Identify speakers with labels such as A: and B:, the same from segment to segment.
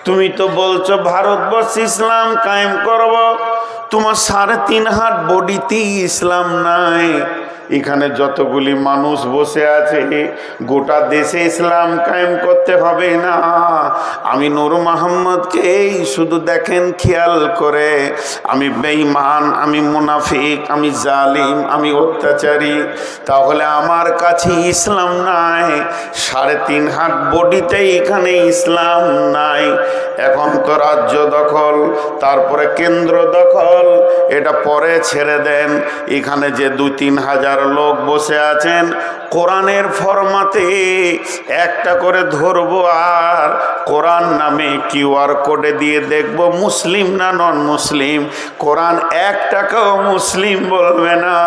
A: তুমি তো বলছো ভারতবর্ষে ইসলাম কায়েম করব, তোমার 3.5 হাত বডিতেই ইসলাম নাই। এখানে যতগুলি মানুষ বসে আছে গোটা দেশে ইসলাম কায়েম করতে হবে না। আমি নূর মোহাম্মদকে শুধু দেখেন খেয়াল করে, আমি বেঈমান, আমি মুনাফিক, আমি জালিম, আমি অত্যাচারী, তাহলে আমার কাছে ইসলাম নাই। 3.5 হাত বডিতে এখানে ইসলাম নাই। এখন তো রাজ্য দখল, তারপরে কেন্দ্র দখল, এটা পরে ছেড়ে দেন। এখানে যে 2-3 হাজার লোক বসে আছেন, কোরআনের ফরমাতে একটা করে ধরবো আর কোরআন নামে কিউআর কোডে দিয়ে দেখবো মুসলিম না নন মুসলিম। কোরআন একটাকেও মুসলিম বলবে না,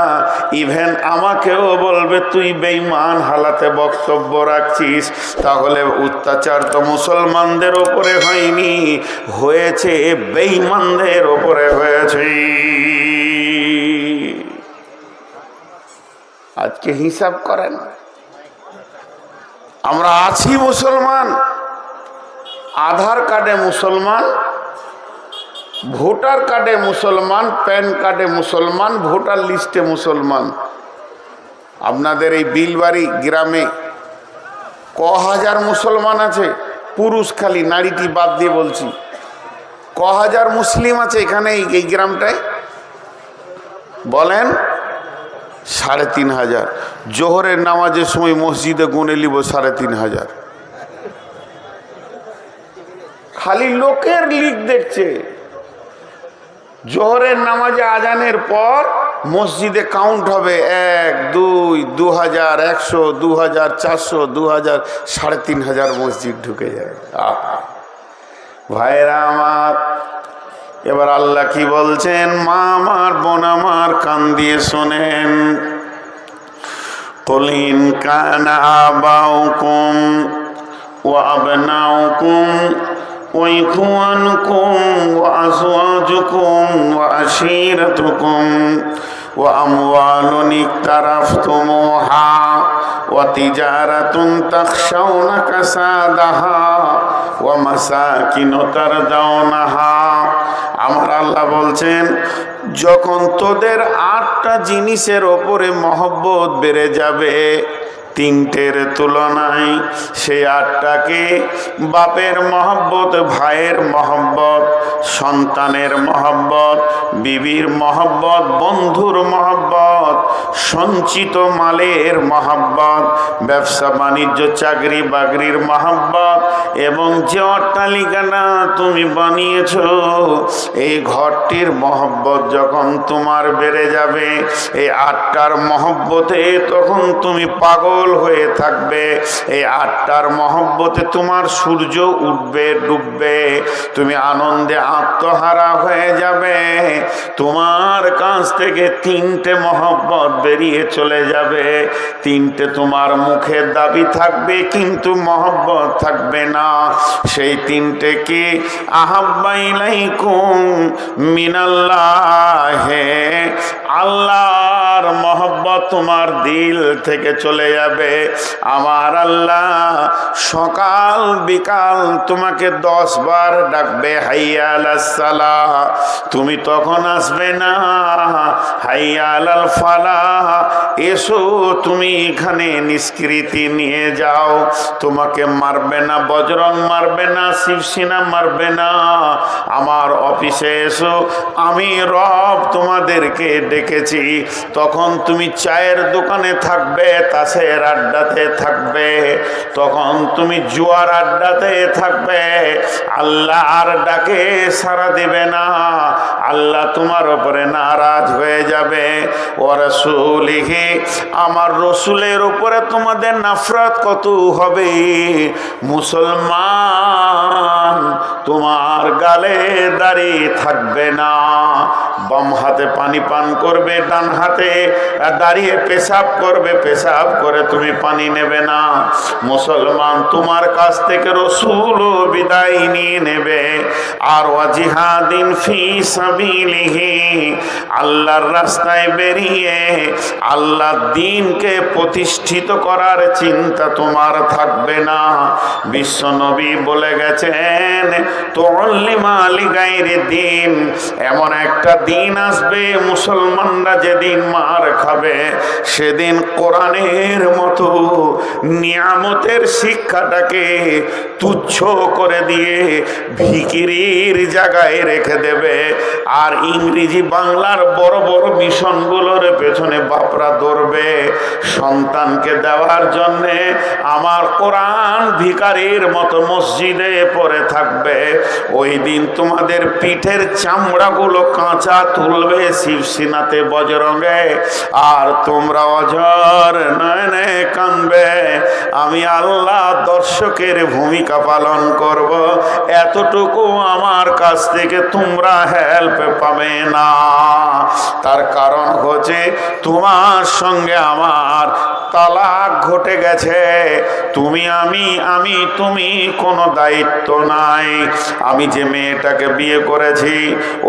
A: ইভেন আমাকেও বলবে তুই বেঈমান হালাতে বক্তব্য রাখছিস। তাহলে অত্যাচার তো মুসলমানদের ওপরে হয়নি, হয়েছে বেঈমানদের ওপরে হয়েছে। আজকে হিসাব করেন, আমরা আছি মুসলমান, আধার কার্ডে মুসলমান, ভোটার কার্ডে মুসলমান, প্যান কার্ডে মুসলমান, ভোটার লিস্টে মুসলমান। আপনাদের এই বিলবাড়ি গ্রামে হাজার মুসলমান আছে? পুরুষ খালি, নারীটি বাদ দিয়ে বলছি, হাজার মুসলিম আছে এখানে এই গ্রামটায়? বলেন। 3.5 জোহরের নামাজের সময় মসজিদে গুনে নিব 3.5 খালি লোকের লিক দেখছে। জোহরের নামাজে আজানের পর মসজিদে কাউন্ট হবে 1, 2, 2100, 2400, 2000, 3.5 মসজিদ ঢুকে যায়। ভাইরা আমার, এবার আল্লাহ কি বলছেন? মা আমার, বোন আমার, কান দিয়ে শোনেন। কুলিন কানা আবাউকুম ওয়া আবনাউকুম ওয়া ইখওয়ানুকুম ওয়া আজওয়াজুকুম ওয়া আশীরাতুকুম ওয়া আমওয়ালুন ইকতারাফতুমুহা ওয়া তিজারাতুন তাখশাউনা কাসাদাহা ওয়া মাসাকিনু তারদাউনাহা। আমার আল্লাহ বলছেন, যখন তোদের 8টা জিনিসের ওপরে মহব্বত বেড়ে যাবে 3টের তুলনায়, সেই 8টাকে বাপের মহব্বত, ভাইয়ের মহব্বত, সন্তানের মহব্বত, বিবির মহব্বত, বন্ধুর মহব্বত, সঞ্চিত মালের মহব্বত, ব্যবসা বাণিজ্য চাকরি বাকরির মহব্বত, এবং যে অট্টালিকাটা তুমি বানিয়েছ এই ঘরটির মহব্বত যখন তোমার বেড়ে যাবে, এই 8টার মহব্বতে তখন তুমি পাগল হয়ে থাকবে। এই 8টার মহব্বতে তোমার সূর্য উঠবে ডুববে, তুমি আনন্দে আত্মহারা হয়ে যাবে। তোমার কাছ থেকে 3টে মহব্বত বেরিয়ে চলে যাবে। 3টে তোমার মুখের দাবি থাকবে কিন্তু মহব্বত থাকবে না। সেই 3টে কি? আহাব্বা ইলাইকুম মিনাল্লাহ, আল্লাহর মহব্বত তোমার দিল থেকে চলে যাবে। আমার আল্লাহ সকাল বিকাল তোমাকে 10 বার ডাকবে, হাইয়া আলাস সালাহ, তুমি তখন আসবে না। হাইয়া আলাল ফালাহ, এসো তুমি এখানে নিষ্কৃতি নিয়ে যাও। তোমাকে মারবে না, বজরং মারবে না, শিবসেনা মারবে না। আমার অফিসে এসো, আমি রব তোমাদেরকে ডেকেছি। তখন তুমি চায়ের দোকানে থাকবে, তাসের আড্ডাতে থাকবে, তখন তুমি জুয়ার আড্ডাতে থাকবে। আল্লাহর ডাকে সাড়া দেবে না, আল্লাহ তোমার উপরে নারাজ হয়ে যাবে। ও রাসূলিহি, আমার রসুলের উপরে তোমাদের নাফরত কত হবে। মুসলমান, তোমার গালে দাড়ি থাকবে না। বাম হাতে পানি পান করবে, ডান হাতে দাঁড়িয়ে পেশাব করবে, পেশাব করে তুমি পানি নেবে না। মুসলমান, তোমার কাছ থেকে রাসূলও বিদায় নিয়ে নেবে। আর ওয়াজিহাদিন ফি সাবিলিহি, আল্লাহর রাস্তায় বেরিয়ে আল্লাহর দ্বীনকে প্রতিষ্ঠিত করার চিন্তা তোমার থাকবে না। বিশ্ব নবী বলে গেছেন, তুআল্লিমা লিগাইরি দ্বীন, এমন একটা দিন আসবে মুসলমানরা যেদিন মার খাবে, সেদিন কোরআনের মতো নিয়ামতের শিক্ষাটাকে তুচ্ছ করে দিয়ে ভিখিরির জায়গায় রেখে দেবে। আর ইংরেজি বাংলার বড় বড় মিশনগুলোর পেছনে বাপরা দৌড়বে সন্তানকে দেওয়ার জন্যে। আমার কোরআন ভিখারির মতো মসজিদে পড়ে থাকবে। ওই দিন তোমাদের পিঠের চামড়াগুলো কাঁচা তুলবে শিবসিনাতে বজরঙ্গে, আর তোমরা অঝর নয়নে কাঁদবে। আমি আল্লাহ দর্শকের ভূমিকা পালন করব, এতটুকু আমার কাছ থেকে তোমরা হেল্প পাবে না। তার কারণ হচ্ছে তোমার সঙ্গে আমার তালাক ঘটে গেছে। তুমি তুমি কোনো দায়িত্ব নাই। আমি যে মেয়েটাকে বিয়ে করেছি,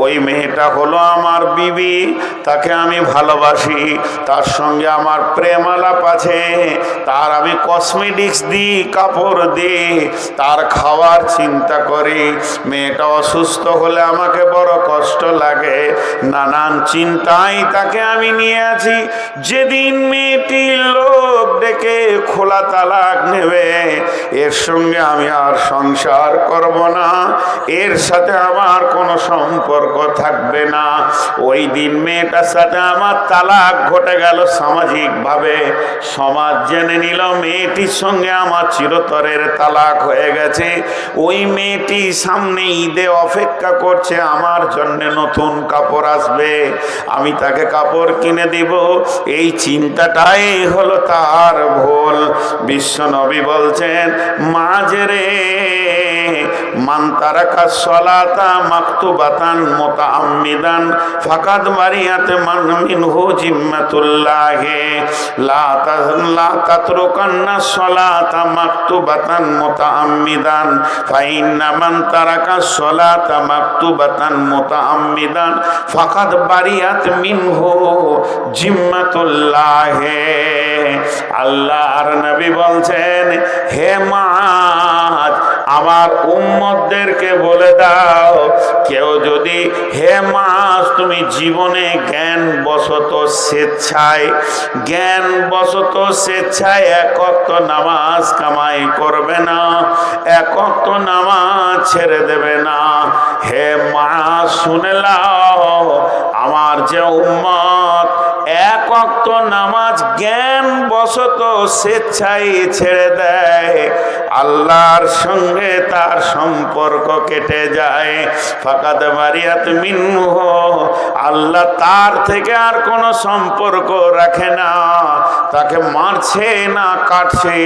A: ওই মেয়েটা হলো আমার বিবি, তাকে আমি ভালোবাসি, তার সঙ্গে আমার প্রেম আলাপ আছে, তার আমি কসমেটিক্স দিই, কাপড় দিই, তার খাওয়ার চিন্তা করি। মেয়েটা অসুস্থ হলে আমাকে বড় কষ্ট লাগে, নানান চিন্তায় তাকে আমি নিয়ে আছি। যেদিন মেয়েটি লোক ডেকে খোলা তালাক নেবে, এর সঙ্গে আমি আর সংসার করব না, এর সাথে আমার কোনো সম্পর্ক থাকবে না। ওই দিন মেয়েটার সাথে আমার তালাক ঘটে গেল সামাজিকভাবে। সমাজ জেনে নিল মেয়েটির সঙ্গে আমার চিরতরের তালাক হয়ে গেছে। ওই মেয়েটি সামনে ঈদে অপেক্ষা করছে, আমার জন্য নতুন কাপড় আসবে, আমি তাকে কাপড় কিনে দিব। এই চিন্তাটাই হলো তার ভুল। বিশ্ব নবী বলছেন, মাজরে মান তারাকা সলাতা মাকতুবাতান মুতাআম্মিদান ফাকাদ বারিয়াত মান মিনহু জিম্মাতুল্লাহি লা তাতরুকান্না সলাতা মাকতুবাতান মুতাআম্মিদান ফাইন্না মান তারাকা সলাতা মাকতুবাতান মুতাআম্মিদান ফাকাদ বারিয়াত মিনহু জিম্মাতুল্লাহি। আল্লাহর নবী বলছেন, হে মাজ, আমার উম্মতদেরকে বলে দাও, কেউ যদি, হে মাজ, তুমি জীবনে জ্ঞানবশত স্বেচ্ছায় এক ওয়াক্ত নামাজ কামাই করবে না, এক ওয়াক্ত নামাজ ছেড়ে দেবে না। হে মাজ, শুনে নাও, আমার যে উম্মত এক ওয়াক্ত নামাজ জ্ঞানবশত স্বেচ্ছায় ছেড়ে দেয়, আল্লাহর সঙ্গে তার সম্পর্ক কেটে যায়। ফাকাদ বারিয়াত মিনহু, আল্লাহ তার থেকে আর কোনো সম্পর্ক রাখে না, তাকে মারছে না কাটছে,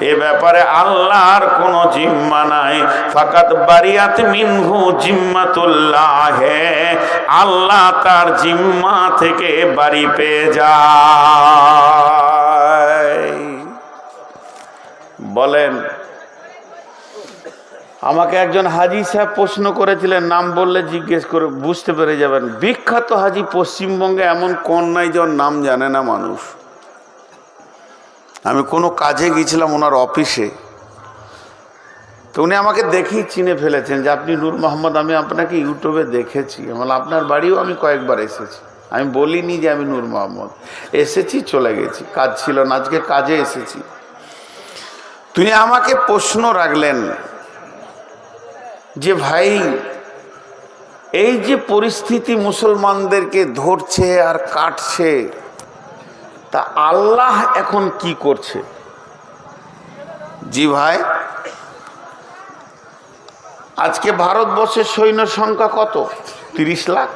A: এ ব্যাপারে আল্লাহর কোনো জিম্মা নাই। ফাকাদ বারিয়াত মিনহু জিম্মাতুল্লাহ, আল্লাহ তার জিম্মা থেকে বাড়ি পেয়ে যায়। বলেন, আমাকে একজন হাজি সাহেব প্রশ্ন করেছিলেন, নাম বললে জিজ্ঞেস করে বুঝতে পেরে যাবেন। বিখ্যাত হাজি পশ্চিমবঙ্গে এমন কোন নাই যার নাম জানে না মানুষ। আমি কোনো কাজে গিয়েছিলাম ওনার অফিসে, তো উনি আমাকে দেখেই চিনে ফেলেছেন যে আপনি নূর মোহাম্মদ, আমি আপনাকে ইউটিউবে দেখেছি, আমার আপনার বাড়িও আমি কয়েকবার এসেছি। আমি বলিনি যে আমি নূর মোহাম্মদ, এসেছি চলে গেছি, কাজ ছিল না, আজকে কাজে এসেছি। তিনি আমাকে প্রশ্ন রাখলেন যে ভাই, এই যে পরিস্থিতি মুসলমানদেরকে ধরছে আর কাটছে, তা আল্লাহ এখন কি করছে? জি ভাই, আজকে ভারতবর্ষের সৈন্য সংখ্যা কত? 30 লাখ।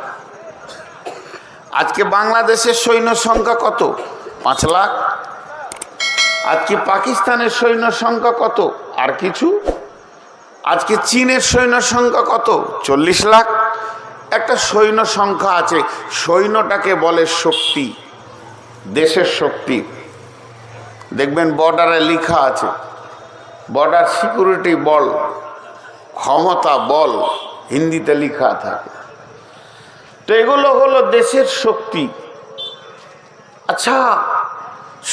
A: আজকে বাংলাদেশের সৈন্য সংখ্যা কত? 5 লাখ। আজকে পাকিস্তানের সৈন্য সংখ্যা কত? আর কিছু। আজকে চীনের সৈন্য সংখ্যা কত? 40 লাখ। একটা সৈন্য সংখ্যা আছে, সৈন্যটাকে বলে শক্তি, দেশের শক্তি। দেখবেন বর্ডারে লেখা আছে বর্ডার সিকিউরিটি বল, ক্ষমতা বল, হিন্দিতে লেখা থাকে। তো এগুলো হলো দেশের শক্তি। আচ্ছা,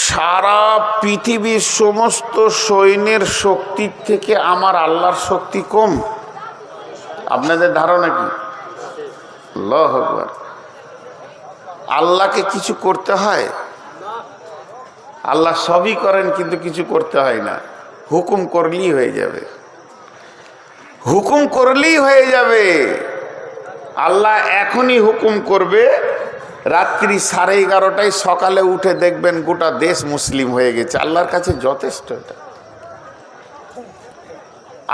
A: সারা পৃথিবীর সমস্ত সৈন্যের শক্তির থেকে আমার আল্লাহর শক্তি কম? আপনাদের ধারণা কি? আল্লাহু আকবার। আল্লাহকে কিছু করতে হয়? আল্লাহ সবই করেন, কিন্তু কিছু করতে হয় না, হুকুম করলেই হয়ে যাবে, হুকুম করলেই হয়ে যাবে। আল্লাহ এখনই হুকুম করবে, রাত্রি 11:30টায়, সকালে উঠে দেখবেন গোটা দেশ মুসলিম হয়ে গেছে। আল্লাহর কাছে যথেষ্ট, এটা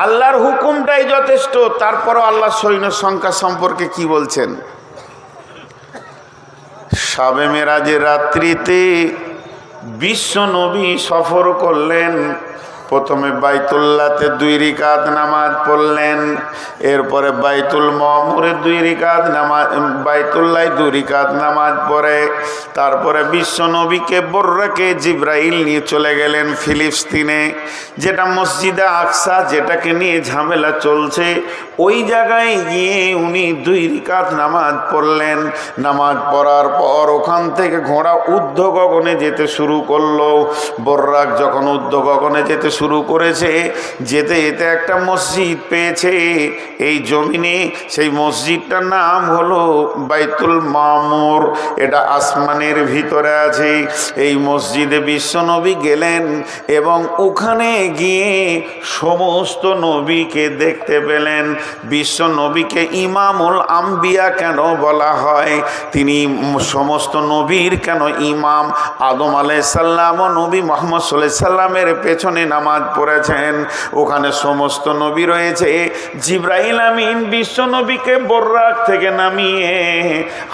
A: আল্লাহর হুকুমটাই যথেষ্ট। তারপরও আল্লাহ সৈন্য সংখ্যা সম্পর্কে কি বলছেন? শাবে মেরাজের রাত্রিতে বিশ্ব নবী সফর করলেন। প্রথমে বাইতুল্লাহতে 2 রাকাত নামাজ পড়লেন, এরপরে বাইতুল মামুরে 2 রাকাত নামাজ, বাইতুল্লাহ 2 রাকাত নামাজ পড়ে তারপরে বিশ্ব নবীকে বর্রাকে জিব্রাইল নিয়ে চলে গেলেন ফিলিস্তিনে, যেটা মসজিদে আকসা, যেটাকে নিয়ে ঝামেলা চলছে। ওই জায়গায় গিয়ে উনি 2 রাকাত নামাজ পড়লেন। নামাজ পড়ার পর ওখান থেকে ঘোড়া ঊর্ধ্ব গগনে যেতে শুরু করলো। বর্রাক যখন ঊর্ধ্ব গগনে যেতে শুরু করেছে, যেতে যেতে একটা মসজিদ পেয়েছে এই জমিনে। সেই মসজিদটার নাম হলো বাইতুল মামুর, এটা আসমানের ভিতরে আছে। এই মসজিদে বিশ্বনবী গেলেন এবং ওখানে গিয়ে সমস্ত নবীকে দেখতে পেলেন। বিশ্ব নবীকে ইমামুল আম্বিয়া কেন বলা হয়? তিনি সমস্ত নবীর কেন ইমাম? আদম আলাইহিস সালাম ও নবী মুহাম্মদ সাল্লাল্লাহু আলাইহি সাল্লামের পেছনে নামাজ পড়েছেন, ওখানে সমস্ত নবী রয়েছে। জিবরাইল আমিন বিশ্ব নবীকে বর্রাক থেকে নামিয়ে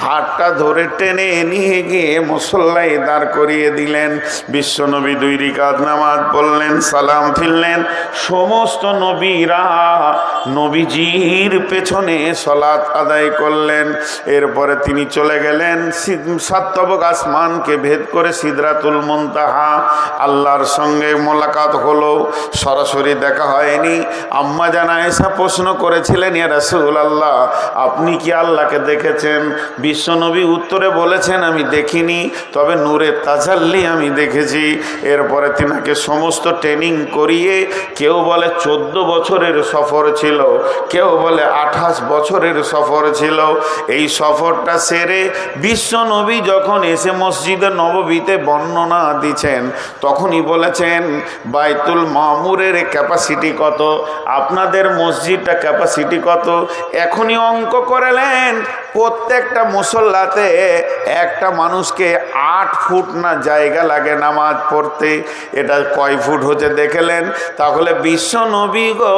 A: হাতটা ধরে টেনে নিয়ে গিয়ে মুসল্লায় দাঁড় করিয়ে দিলেন। বিশ্ব নবী 2 রাকাত নামাজ পড়লেন, সালাম ফিরলেন। সমস্ত নবীরা নবীজির পেছনে সালাত আদায় করলেন। এরপরে তিনি চলে গেলেন 7 তবক আসমানকে ভেদ করে সিদরাতুল মুনতাহা। আল্লাহর সঙ্গে মোলাকাত হলো, সরাসরি দেখা হয়নি। আম্মা জান আয়েশা প্রশ্ন করেছিলেন, ইয়া রাসূলুল্লাহ, আপনি কি আল্লাহকে দেখেছেন? বিশ্বনবী উত্তরে বলেছেন, আমি দেখিনি, তবে নূরের তাজাল্লি আমি দেখেছি। এরপরে তিনাকে সমস্ত ট্রেনিং করিয়ে, কেউ বলে 14 বছরের সফর ছিল, কেউ বলে 28 বছরের সফর ছিল। এই সফরটা সেরে বিশ্বনবী যখন এসে মসজিদে নববীতে বর্ণনা দিচ্ছেন, তখনই বলেছেন বাইতুল মামুরের ক্যাপাসিটি কত, আপনাদের মসজিদটা ক্যাপাসিটি কত। এখনই অঙ্ক করেলেন, প্রত্যেকটা মুসল্লাতে একটা মানুষকে 8 ফুট না জায়গা লাগে নামাজ পড়তে। এটা কয় ফুট হচ্ছে দেখলেন? তাহলে বিশ্ব নবী গো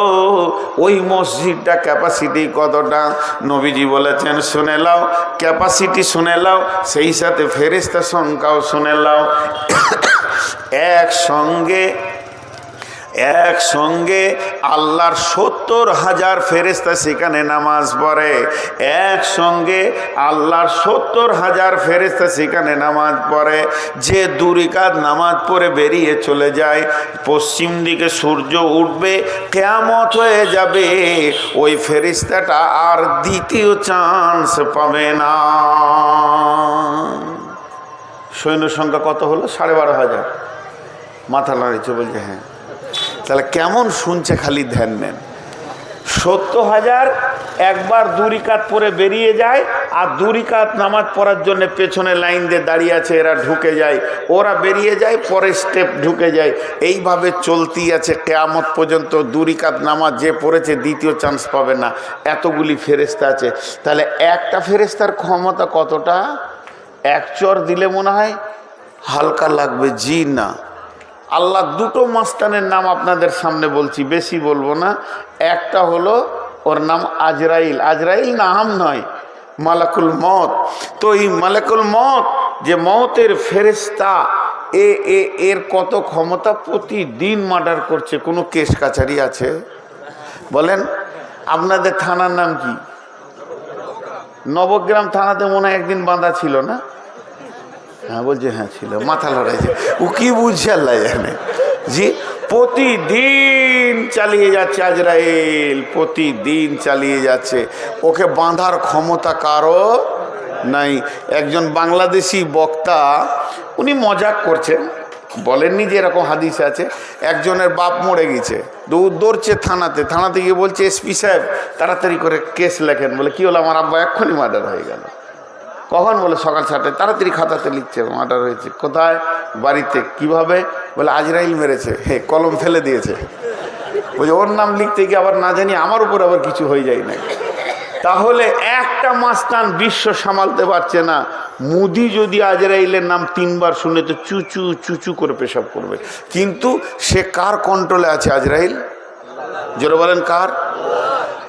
A: ওই মসজিদটা ক্যাপাসিটি কতটা? নবীজি বলেছেন, শুনে লাও, ক্যাপাসিটি শুনে লাও, সেই সাথে ফেরেশতা সংখ্যাও শুনে লাও। একসঙ্গে আল্লাহর 70,000 ফেরেশতা সেখানে নামাজ পড়ে। একসঙ্গে আল্লাহর 70,000 ফেরেশতা সেখানে নামাজ পড়ে। যে 2 রাকাত নামাজ পড়ে বেরিয়ে চলে যায়, পশ্চিম দিকে সূর্য উঠবে, কিয়ামত হয়ে যাবে, ওই ফেরেশতাটা আর দ্বিতীয় চান্স পাবে না। সৈন্য সংখ্যা কত হলো? 12,500। মাথা নাড়িয়েছে, বলছে হ্যাঁ। তাহলে কেমন শুনছে, খালি ধ্যান নেন। 70,000 একবার 2 রাকাত পরে বেরিয়ে যায়, আর 2 রাকাত নামাজ পড়ার জন্য পেছনে লাইন দিয়ে দাঁড়িয়ে আছে, এরা ঢুকে যায়, ওরা বেরিয়ে যায়, পরের স্টেপ ঢুকে যায়। এইভাবে চলতেই আছে কিয়ামত পর্যন্ত। 2 রাকাত নামাজ যে পড়েছে দ্বিতীয় চান্স পাবে না। এতগুলি ফেরেশতা আছে। তাহলে একটা ফেরেশতার ক্ষমতা কতটা? 1 চর দিলে মনে হয় হালকা লাগবে, জি না। আল্লাহ 2টো মাস্তানের নাম আপনাদের সামনে বলছি, বেশি বলবো না। একটা হলো ওর নাম আজরাইল। আজরাইল নাম নয়, মালাকুল মত। তো এই মালাকুল মত যে মতের ফেরেশতা, এর কত ক্ষমতা? প্রতিদিন মার্ডার করছে। কোনো কেস কাছারি আছে? বলেন, আপনাদের থানার নাম কি? নবগ্রাম থানাতে মনে হয় একদিন বাঁধা ছিল না? হ্যাঁ বলছে হ্যাঁ ছিল, মাথা লড়াইছে, ও কি বুঝছে আল্লাহ জানে। জি, প্রতিদিন চালিয়ে যাচ্ছে আজরাইল, প্রতিদিন চালিয়ে যাচ্ছে, ওকে বাঁধার ক্ষমতা কারো নাই। একজন বাংলাদেশি বক্তা উনি মজাক করছেন, বলেননি যে এরকম হাদিস আছে, একজনের বাপ মরে গেছে, দৌড়ছে থানাতে গিয়ে বলছে এসপি সাহেব তাড়াতাড়ি করে কেস লেখেন। বলে কি হলো? আমার আব্বা এক্ষুনি মার্ডার হয়ে গেল। কখন? বলে সকাল 7টায়। তাড়াতাড়ি খাতাতে লিখছে মার্ডার হয়েছে। কোথায়? বাড়িতে। কিভাবে? বলে আজরাইল মেরেছে, হে কলম ফেলে দিয়েছে। বলছে ওর নাম লিখতে গিয়ে আবার না জানি আমার উপর আবার কিছু হয়ে যায় না। তাহলে একটা মাস্তান বিশ্ব সামালতে পারছে না, মুদি যদি আজরাইলের নাম 3 বার শুনে তো চুচু চুচু করে পেশাব করবে। কিন্তু সে কার কন্ট্রোলে আছে? আজরাইল। জোরে বলেন কার?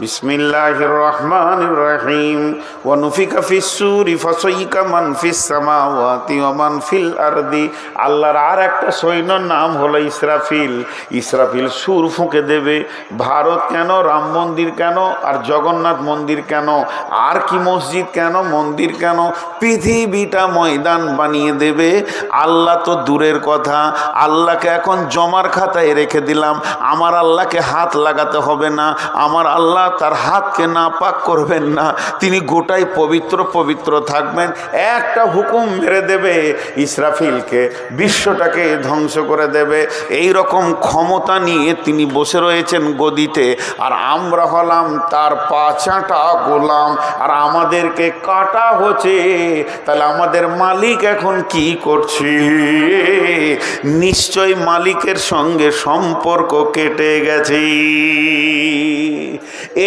A: বিসমিল্লাহির রহমানির রহিম। ওয়া নুফিকা ফিস সূরি ফাসাইকা মান ফিস সামাওয়াতি ওয়া মান ফিল আরদি। আল্লাহর আর একটা সৈন্যর নাম হলো ইসরাফিল। ইসরাফিল সুর ফুঁকে দেবে। ভারত কেন, রাম মন্দির কেন, আর জগন্নাথ মন্দির কেন, আর কি মসজিদ কেন, মন্দির কেন, পৃথিবীটা ময়দান বানিয়ে দেবে। আল্লাহ তো দূরের কথা, আল্লাহকে এখন জমার খাতায় রেখে দিলাম। আমার আল্লাহকে হাত লাগাতে হবে না, আমার আল্লাহ তার হাতকে নাপাক করবেন না, তিনি গোটাই পবিত্র পবিত্র থাকবেন। একটা হুকুম মেরে দেবে ইসরাফিলকে, বিশ্বটাকে ধ্বংস করে দেবে। এই রকম ক্ষমতা নিয়ে তিনি বসে রয়েছেন গদিতে, আর আমরা হলাম তার পাছাটা গোলাম, আর আমাদেরকে কাটা হচ্ছে। তাহলে আমাদের মালিক এখন কি করছে? নিশ্চয় মালিকের সঙ্গে সম্পর্ক কেটে গেছে।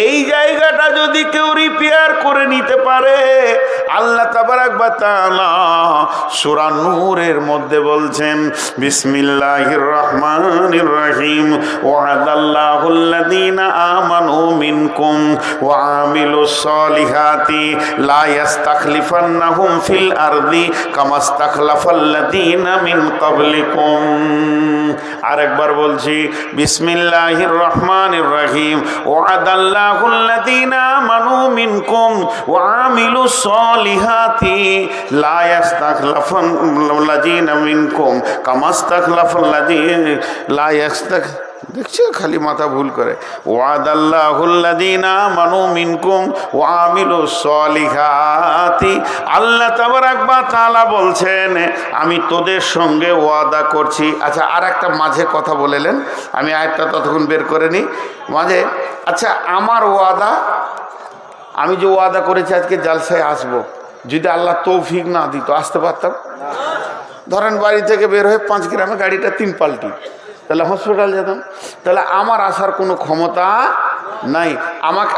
A: এই জায়গাটা যদি কেউ রিপেয়ার করে নিতে পারে, আল্লাহ তাবারাক ওয়া তাআলা সূরা নূরের মধ্যে বলছেন বিসমিল্লাহির রহমানির রহিম। ওয়াদাল্লাহুল্লাযীনা আমানু মিনকুম ওয়া আমিলুস সলিহাতি লা ইস্তাখলিফান্নাহুম ফিল আরদি কামা ইস্তাখলাফাল্লাযীনা মিন ক্বাবলিকুম। আরেকবার বলছি বিসমিল্লাহির রহমানির রহিম। ওয়াদাল্লাহুল্লাযীনা আমানু মিনকুম ওয়া আমিলুস সলিহাতি লা ইস্তাখলাফাল্লাযীনা মিনকুম কামা ইস্তাখলাফাল্লাযীনা লা ইস্তাখ দেখছো খালি মাথা ভুল করে। ওয়াদাল্লাহুল্লাযীনা আমানু মিনকুম ওয়া আমিলুস সলিহাতি। আল্লাহ তাবারাক ওয়া তাআলা বলছেন আমি তোদের সঙ্গে ওয়াদা করছি। আচ্ছা আর একটা মাঝে কথা বলেলেন, আমি আয়াতটা ততক্ষণ বের করে নিই মাঝে। আচ্ছা আমার ওয়াদা, আমি যে ওয়াদা করেছি আজকে জালসায় আসবো, যদি আল্লাহ তৌফিক না দিত আসতে পারতাম? ধরেন বাড়ি থেকে বের হয়ে 5 গ্রামে গাড়িটা 3 পাল্টি, তাহলে হসপিটাল যেতাম। তাহলে আমার আসার কোনো ক্ষমতা নাই।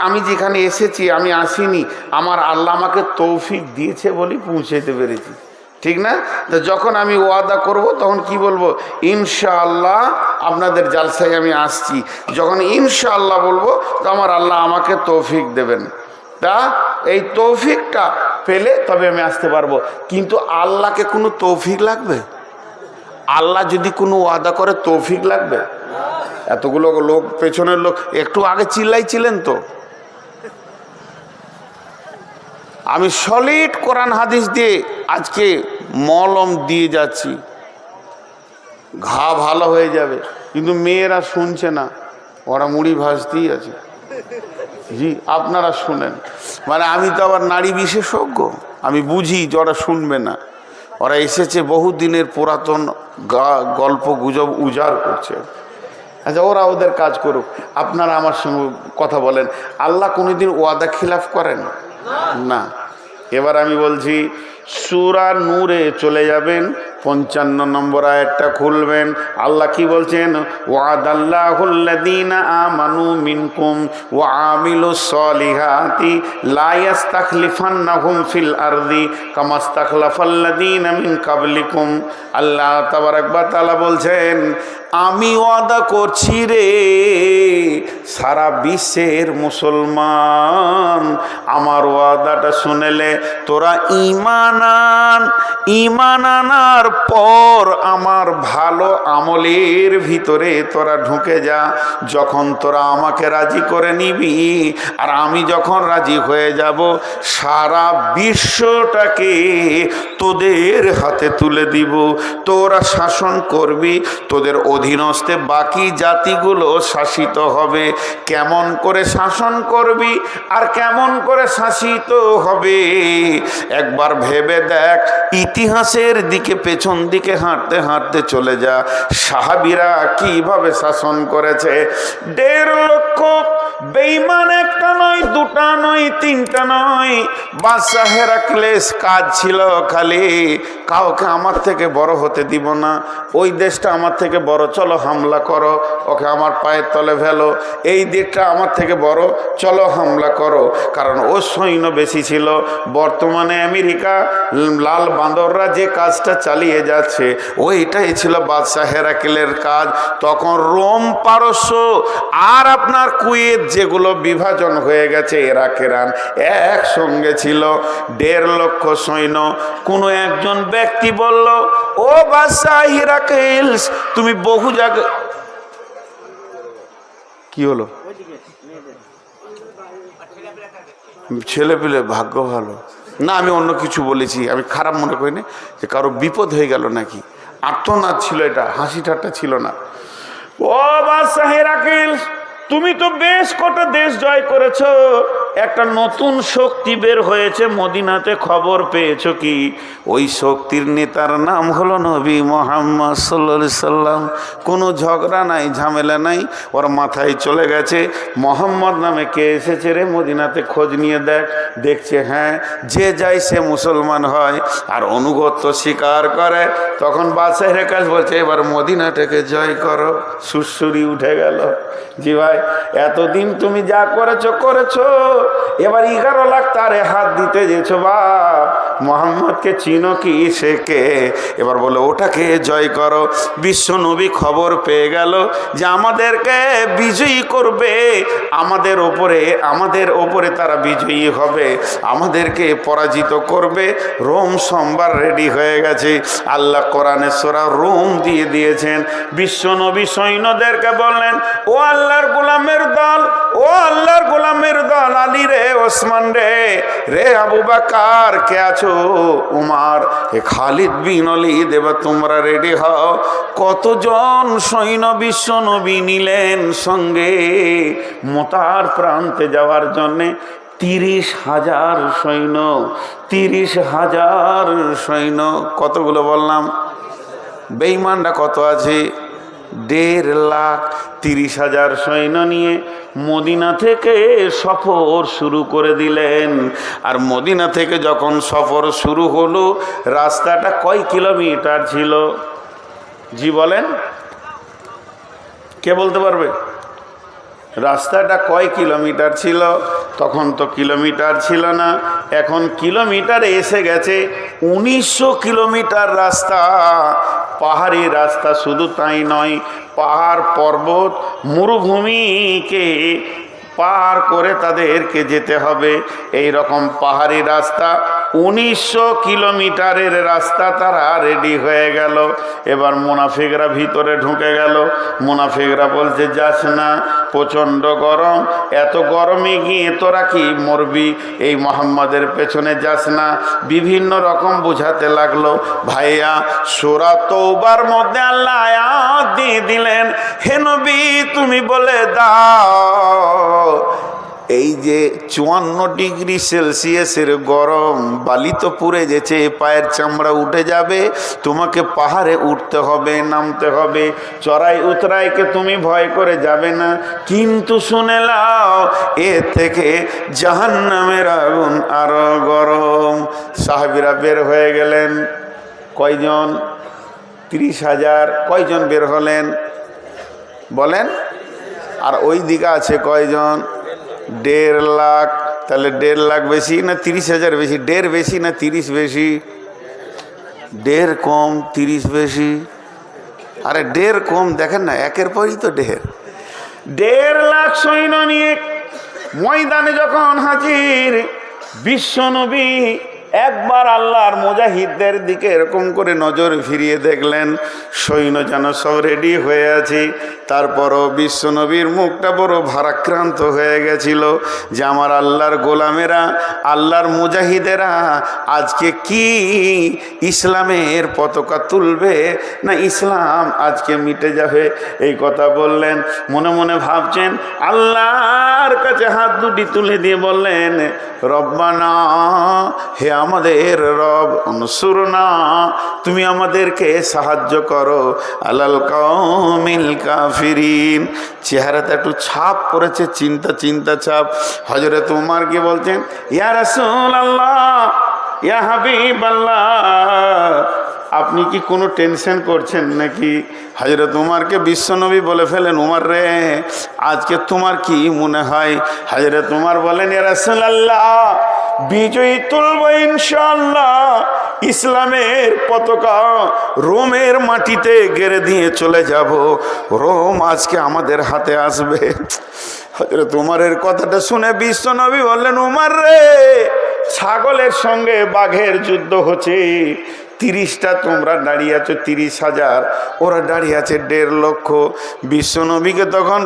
A: আমি যেখানে এসেছি আমি আসিনি, আমার আল্লাহ আমাকে তৌফিক দিয়েছে বলি পৌঁছাইতে পেরেছি, ঠিক না? তো যখন আমি ওয়াদা করব তখন কি বলবো? ইনশাআল্লাহ আপনাদের জালসায় আমি আসছি। যখন ইনশাআল্লাহ বলবো তো আমার আল্লাহ আমাকে তৌফিক দেবেন। তা এই তৌফিকটা পেলে তবে আমি আসতে পারবো। কিন্তু আল্লাহকে কোনো তৌফিক লাগবে? আল্লাহ যদি কোনো ওয়াদা করে তৌফিক লাগবে? এতগুলো লোক, পেছনের লোক একটু আগে চিল্লাইছিলেন তো। আমি সলিড কোরআন হাদিস দিয়ে আজকে মলম দিয়ে যাচ্ছি, ঘা ভালো হয়ে যাবে। কিন্তু মেয়েরা শুনছে না, ওরা মুড়ি ভাজতেই আছে। জি আপনারা শুনেন, মানে আমি তো আবার নারী বিশেষজ্ঞ, আমি বুঝি যে ওরা শুনবে না। ওরা এসেছে বহু দিনের পুরাতন গল্প গুজব উজাড় করছে। আচ্ছা ওরা ওদের কাজ করুক, আপনারা আমার সঙ্গে কথা বলেন। আল্লাহ কোনোদিন ওয়াদা খিলাফ করেন না। এবার আমি বলছি সূরা নূরে চলে যাবেন, 55 নম্বর আয়াতটা খুলবেন। আল্লাহ কি বলছেন? ওয়াদাল্লাহুল্লাযীনা আমানু মিনকুম ওয়া আমিলুস সলিহাতি লা ইস্তাখলিফান্নাহুম ফিল আরদি কামা ইস্তাখলাফাল্লাযীনা মিন ক্বাবলিকুম। আল্লাহ তাবারাক ওয়া তাআলা বলছেন আমি ওয়াদা করছি রে সারা বিশ্বের মুসলমান, আমার ওয়াদাটা শুনেলে তোরা ঈমান আনার পর আমার ভালো আমলের ভিতরে তোরা ঢুকে যা। যখন তোরা আমাকে রাজি করে নিবি আর আমি যখন রাজি হয়ে যাব, সারা বিশ্বটাকে তোদের হাতে তুলে দিব, তোরা শাসন করবি, তোদের অধীনস্থে বাকি জাতিগুলো শাসিত হবে। কেমন করে শাসন করবি আর কেমন করে শাসিত হবে একবার ভেবে দেখ। ইতিহাসের দিকে পেছন দিকে হাঁটতে হাঁটতে চলে যা, সাহাবীরা কিভাবে শাসন করেছে। 1.5 লক্ষ বেঈমান, একটা নয়, দুটা নয়, তিনটা নয়। বাদশা হেরাক্লেস কাজ ছিল খালি কাউকে আমার থেকে বড় হতে দিব না, ওই দেশটা আমার থেকে বড়, চলো হামলা করো, ওকে আমার পায়ের তলে ফেলো। এই দেশটা আমার থেকে বড়, চলো হামলা করো। কারণ ও সৈন্য বেশি ছিল। বর্তমানে আমেরিকা লাল বান্দররা যে কাজটা চালিয়ে যাচ্ছে, ওইটাই ছিল বাদশা হেরাক্লের কাজ। তখন রোম, পারস্য আর আপনার কুয়েত যেগুলো বিভাজন হয়ে গেছে, ইরাক, ইরান একসঙ্গে ছিল। 1.5 লক্ষ সৈন্য। কোনো একজন ব্যক্তি বলল, ও বাদশা হেরাক্লেস, তুমি বহু জায়গায়। কি হলো? ছেলে পেলে ভাগ্য ভালো না, আমি অন্য কিছু বলেছি, আমি খারাপ মনে করি না, যে কারো বিপদ হয়ে গেল নাকি। আর্তনাদ ছিল, এটা হাসি ঠাট্টা ছিল না। ও বাদশা হেরাক্লেস, তুমি তো বেশ কটা দেশ জয় করেছো, একটা নতুন শক্তি বের হয়েছে মদিনাতে, খবর পেয়েছো কি? ওই শক্তির নেতার নাম হলো নবী মুহাম্মদ সাল্লাল্লাহু আলাইহি সাল্লাম। কোনো ঝগড়া নাই, ঝামেলা নাই, ওর মাথায় চলে গেছে মোহাম্মদ নামে কে এসেছে রে মদিনাতে, খোঁজ নিয়ে দেখ। দেখছে হ্যাঁ, যে যায় সে মুসলমান হয় আর অনুগত্য স্বীকার করে। তখন বাদশা হেরাক্লেস বলছে, এবার মদিনাটাকে জয় করো। সুরসুরি উঠে গেল। জি ভাই, এতদিন তুমি যা করেছো করেছো, এবার 11 লাখ তারে হাত দিতে যেছো বাপ। মোহাম্মদকে চিনো কি, সে কে? এবার বলো ওটাকে জয় করো। বিশ্ব নবী খবর পেয়ে গেল যে আমাদেরকে বিজয়ী করবে, আমাদের ওপরে তারা বিজয়ী হবে, আমাদেরকে পরাজিত করবে। রোম সোমবার রেডি হয়ে গেছে। আল্লাহ কোরআনে সূরা রোম দিয়ে দিয়েছেন। বিশ্ব নবী সৈন্যদেরকে বললেন, ও আল্লাহর গোলামের দল, ও আল্লাহর গোলামের দল, আলী রে, ওসমান রে, রে আবু বকর, কে আছো? উমার, এ খালিদ বিন ওয়ালিদ, এবার তোমরা রেডি হও। কতজন সৈন্য বিশ্ব নবী নিলেন সঙ্গে মোতার প্রান্তে যাওয়ার জন্যে? 30,000 সৈন্য। 30,000 সৈন্য। কতগুলো বললাম? বেঈমানরা কত আছে? 1.5 লাখ। 30,000 সৈন্য নিয়ে মদিনা থেকে সফর শুরু করে দিলেন। আর মদিনা থেকে যখন সফর শুরু হলো, রাস্তাটা কয় কিলোমিটার ছিল? জি বলেন, কে বলতে পারবে? রাস্তাটা কয় কিলোমিটার ছিল? তখন তো কিলোমিটার ছিল না, এখন কিলোমিটারে এসে গেছে 1900 কিলোমিটার রাস্তা। পাহাড়ি রাস্তা, শুধু তাই নয়, পাহাড় পর্বত মরুভূমিকে পার করে তাদেরকে যেতে হবে। এই রকম পাহাড়ি রাস্তা, 1900 কিলোমিটারের রাস্তা তারা রেডি হয়ে গেল। এবার মুনাফিকরা ভিতরে ঢুকে গেল। মুনাফিকরা বলছে, যাস না, প্রচণ্ড গরম, এত গরমে গিয়ে তোরা কি মরবি, এই মোহাম্মদের পেছনে যাস না। বিভিন্ন রকম বুঝাতে লাগলো। ভাইয়া, সূরা তওবার মধ্যে আল্লাহ আয়াত দিয়ে দিলেন, হে নবী তুমি বলে দাও, এই যে 54 ডিগ্রি সেলসিয়াসের গরম, বালি তো পুড়ে গেছে, পায়ের চামড়া উঠে যাবে, তোমাকে পাহাড়ে উঠতে হবে, নামতে হবে, চড়াই উতরাইকে তুমি ভয় করে যাবে না। কিন্তু শুনে নাও, এর থেকে জাহান্নামের আগুন আরো গরম। সাহাবীরা বের হয়ে গেলেন। কয়জন? 30,000। কয়জন বের হলেন বলেন? আর ওই দিকে আছে কয়জন? 1.5 লাখ। তাহলে 1.5 লাখ বেশি না 30,000 বেশি? 1.5 বেশি না 30 বেশি? 1.5 কম, 30 বেশি। আরে 1.5 কম দেখেন না, একের পরই তো 1.5 লাখ সৈন্য নিয়ে ময়দানে যখন হাজির বিশ্বনবী একবার আল্লাহর মুজাহিদদের দিকে এরকম করে নজর ফিরিয়ে দেখলেন, সৈন্য যেন সব রেডি হয়ে আছে। তারপরও বিশ্বনবীর মুখটা বড় ভারাক্রান্ত হয়ে গেছিল যে আমার আল্লাহর গোলামেরা, আল্লাহর মুজাহিদেরা আজকে কি ইসলামের পতাকা তুলবে না ইসলাম আজকে মিটে যাবে। এই কথা বললেন, মনে মনে ভাবছেন, আল্লাহর কাছে হাত দুটি তুলে দিয়ে বললেন, রব্বানা, হে আমাদের রব, অনসুরনা, তুমি আমাদেরকে সাহায্য করো আলাল কওমিল কাফিরিন। চেহারাতে একটু ছাপ পড়েছে, চিন্তা ছাপ। হযরত উমর কি বলছেন, ইয়া রাসূলুল্লাহ, ইয়া হাবিবাল্লাহ, আপনি কি কোনো টেনশন করছেন নাকি? হযরত উমরকে বিশ্বনবী বলে ফেলেন, উমর রে, আজকে তোমার কি মনে হয়? হযরত উমর বলেন, ইয়া রাসূলুল্লাহ, বিজয়ী তুলব ইনশাআল্লাহ, ইসলামের পতাকা রোমের মাটিতে গেড়ে দিয়ে চলে যাব, রোম আজকে আমাদের হাতে আসবে। হযরত উমরের কথাটা শুনে বিশ্বনবী বললেন, উমর রে, ছাগলের সঙ্গে বাঘের যুদ্ধ হচ্ছে, 30টা তোমরা দাঁড়িয়ে আছো 30,000, ওরা দাঁড়িয়ে আছে 1.5 লক্ষ। বিশ্বনবীকে তখন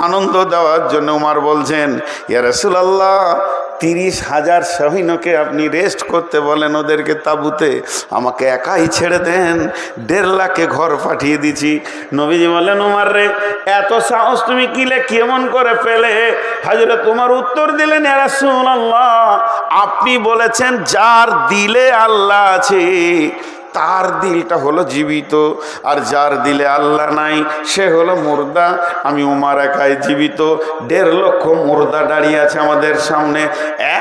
A: আনন্দ দেওয়ার জন্য উমর বলছেন, ইয়া রাসূলুল্লাহ, 30,000 সৈন্যকে আপনি রেস্ট করতে বলেন ওদেরকে তাঁবুতে, আমাকে একাই ছেড়ে দেন, 1.5 লাখে ঘর পাঠিয়ে দিছি। নবীজি বলেন, উমর রে, এত সাহস তুমি কিলে কেমন করে পেলে? হযরত উমর উত্তর দিলেন, ইয়া রাসূলুল্লাহ, আপনি বলেছেন যার দিলে আল্লাহ আছে তার দিলটা হলো জীবিত, আর যার দিলে আল্লাহ নাই সে হলো মুর্দা। আমি উমর একাই জীবিত, 1.5 লক্ষ মুর্দা দাঁড়িয়ে আছে আমাদের সামনে।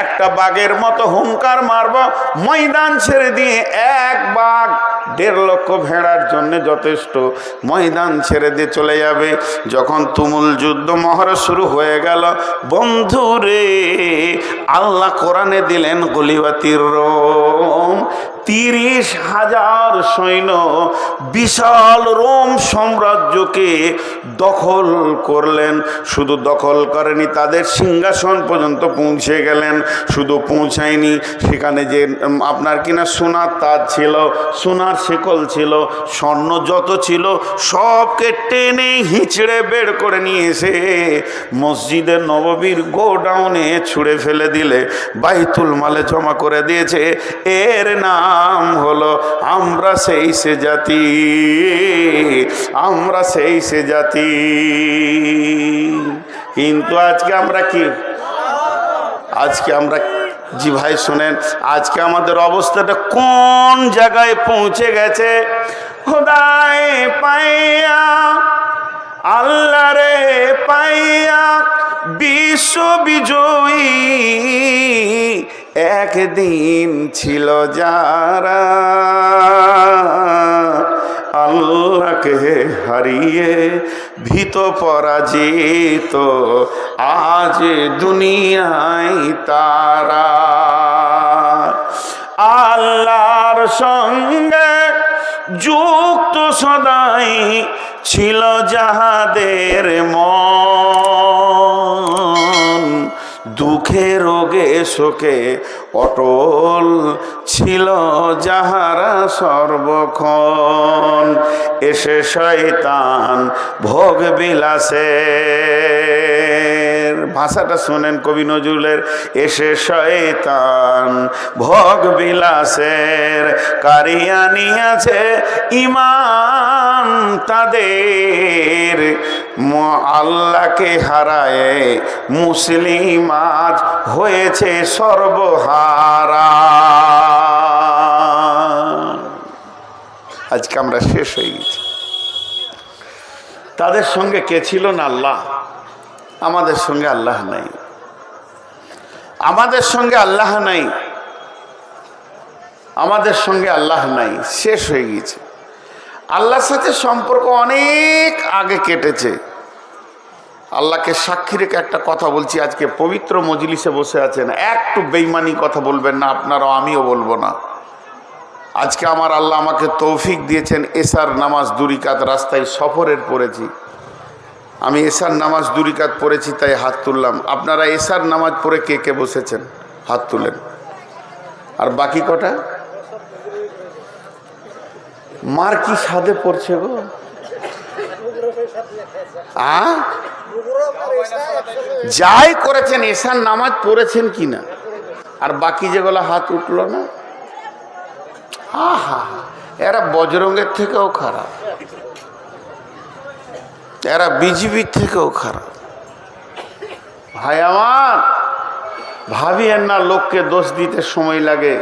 A: একটা বাঘের মতো হুঙ্কার মারব, ময়দান ছেড়ে দিয়ে, এক বাঘ 1.5 লক্ষ ভেড়ার জন্য যথেষ্ট, ময়দান ছেড়ে দিয়ে চলে যাবে। যখন তুমুল যুদ্ধ মহড়া শুরু হয়ে গেল, বন্ধুরে, আল্লাহ কোরআনে দিলেন গলিবাতির রোম, 30,000 সৈন্য বিশাল রোম সাম্রাজ্যকে দখল করলেন। শুধু দখল করেনি, তাদের সিংহাসন পর্যন্ত পৌঁছে গেলেন। শুধু পৌঁছায়নি, সেখানে যে আপনার কিনা সোনার তাজ ছিল, সোনার শিকল ছিল, স্বর্ণ যত ছিল সবকে টেনে হিঁচড়ে বের করে নিয়ে এসে মসজিদের নববীর গোডাউনে ছুঁড়ে ফেলে দিলে বাইতুল মালে জমা করে দিয়েছে। এর নাম হলো আমরা সেই সে জাতি, আমরা সেই সে জাতি। কিন্তু আজকে আমরা কি, আজকে আমরা, জি ভাই শোনেন, আজকে আমাদের অবস্থাটা কোন জায়গায় পৌঁছে গেছে? খোদায় পাইয়া, আল্লাহ রে পাইয়া, বিশ্ব বিজয়ী একদিন ছিল যারা, আল্লাহকে হারিয়ে ভীত পরাজিত আজ দুনিয়ায় তারা। আল্লাহর সঙ্গে যুক্ত সদাই ছিল যাহাদের মন, দুঃখে রোগে শোকে অটল ছিল যাহারা সর্বক্ষণ। এসে শয়তান ভোগ বিলাসের, ভাষাটা শোনেন কবি নজরুলের, এসে শয়তান ভোগ বিলাসের কারিয়া নিয়েছে ইমান তাদের, আল্লাহকে হারায় মুসলিম আজ হয়েছে সর্বহারা। আজকে আমরা শেষ হয়ে গেছি। তাদের সঙ্গে কে ছিল না? আল্লাহ। আমাদের সঙ্গে আল্লাহ নাই, আমাদের সঙ্গে আল্লাহ নাই, আমাদের সঙ্গে আল্লাহ নাই, শেষ হয়ে গেছে। আল্লাহর সাথে সম্পর্ক অনেক আগে কেটেছে। আল্লাহকে সাক্ষী রেখে একটা কথা বলছি, আজকে পবিত্র মজলিসে বসে আছেন, একটু বেঈমানি কথা বলবেন না আপনারাও, আমিও বলবো না। আজকে আমার আল্লাহ আমাকে তৌফিক দিয়েছেন, এশার নামাজ 2 রাকাত রাস্তায় সফরের পড়েছি। আমি এশার নামাজ 2 রাকাত পড়েছি তাই হাত তুললাম। আপনারা এশার নামাজ পড়ে কে কে বসেছেন হাত তুলেন। আর বাকি কটা মার কি সাদে পড়ছে গো? যাই করেছেন এশার নামাজ পড়েছেন কিনা? আর বাকি যেগুলো হাত উঠলো না, আহা, এরা বজরঙ্গের থেকেও খারাপ, এরা বিজিবির থেকেও খারাপ। ভাই আমার, ভাবিয়েন না লোককে দোষ দিতে সময় লাগে।